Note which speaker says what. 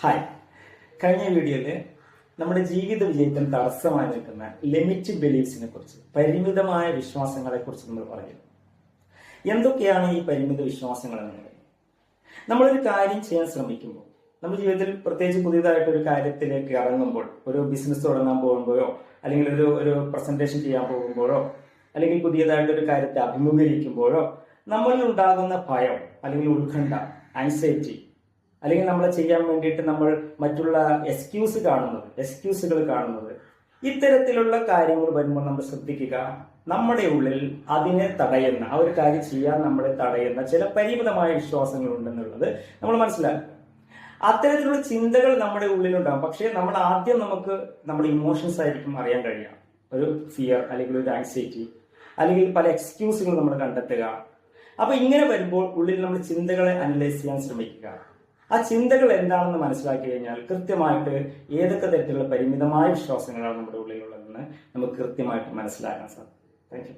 Speaker 1: Hi. കഴിഞ്ഞ വീഡിയോയിൽ നമ്മുടെ ജീവിത വിജയത്തിന് തടസ്സമായി നിൽക്കുന്ന ലിമിറ്റഡ് ബിലീഫ്സിനെ കുറിച്ച്, പരിമിതമായ വിശ്വാസങ്ങളെ കുറിച്ച് നമ്മൾ പറയുന്നു. എന്തൊക്കെയാണ് ഈ പരിമിത വിശ്വാസങ്ങൾ എന്ന് പറയുന്നത്? നമ്മളൊരു കാര്യം ചെയ്യാൻ ശ്രമിക്കുമ്പോൾ, നമ്മുടെ ജീവിതത്തിൽ പ്രത്യേകിച്ച് പുതിയതായിട്ടൊരു കാര്യത്തിലേക്ക് ഇറങ്ങുമ്പോൾ, ഒരു ബിസിനസ് തുടങ്ങാൻ പോകുമ്പോഴോ അല്ലെങ്കിൽ ഒരു പ്രസന്റേഷൻ ചെയ്യാൻ പോകുമ്പോഴോ അല്ലെങ്കിൽ പുതിയതായിട്ടൊരു കാര്യത്തെ അഭിമുഖീകരിക്കുമ്പോഴോ നമ്മളിൽ ഉണ്ടാകുന്ന ഭയം അല്ലെങ്കിൽ ഉത്കണ്ഠ, ആൻസൈറ്റി, അല്ലെങ്കിൽ നമ്മളെ ചെയ്യാൻ വേണ്ടിയിട്ട് നമ്മൾ മറ്റുള്ള എക്സ്ക്യൂസുകൾ കാണുന്നത്, ഇത്തരത്തിലുള്ള കാര്യങ്ങൾ വരുമ്പോൾ നമ്മൾ ശ്രദ്ധിക്കുക, നമ്മുടെ ഉള്ളിൽ അതിനെ തടയുന്ന, ആ ഒരു കാര്യം ചെയ്യാൻ നമ്മളെ തടയുന്ന ചില പരിമിതമായ വിശ്വാസങ്ങൾ ഉണ്ടെന്നുള്ളത് നമ്മൾ മനസ്സിലാക്കുക. അത്തരത്തിലുള്ള ചിന്തകൾ നമ്മുടെ ഉള്ളിലുണ്ടാകും. പക്ഷേ നമുക്ക് നമ്മുടെ ഇമോഷൻസ് ആയിരിക്കും അറിയാൻ കഴിയുക. ഒരു ഫിയർ അല്ലെങ്കിൽ ഒരു ആൻസൈറ്റി അല്ലെങ്കിൽ പല എക്സ്ക്യൂസുകൾ നമ്മൾ കണ്ടെത്തുക. അപ്പൊ ഇങ്ങനെ വരുമ്പോൾ ഉള്ളിൽ നമ്മൾ ചിന്തകളെ അനലൈസ് ചെയ്യാൻ ശ്രമിക്കുക. ആ ചിന്തകൾ എന്താണെന്ന് മനസ്സിലാക്കി കഴിഞ്ഞാൽ കൃത്യമായിട്ട് ഏതൊക്കെ തരത്തിലുള്ള പരിമിതമായ വിശ്വാസങ്ങളാണ് നമ്മുടെ ഉള്ളിലുള്ളതെന്ന് നമുക്ക് കൃത്യമായിട്ട് മനസ്സിലാക്കാൻ സാധിക്കും. Thank you.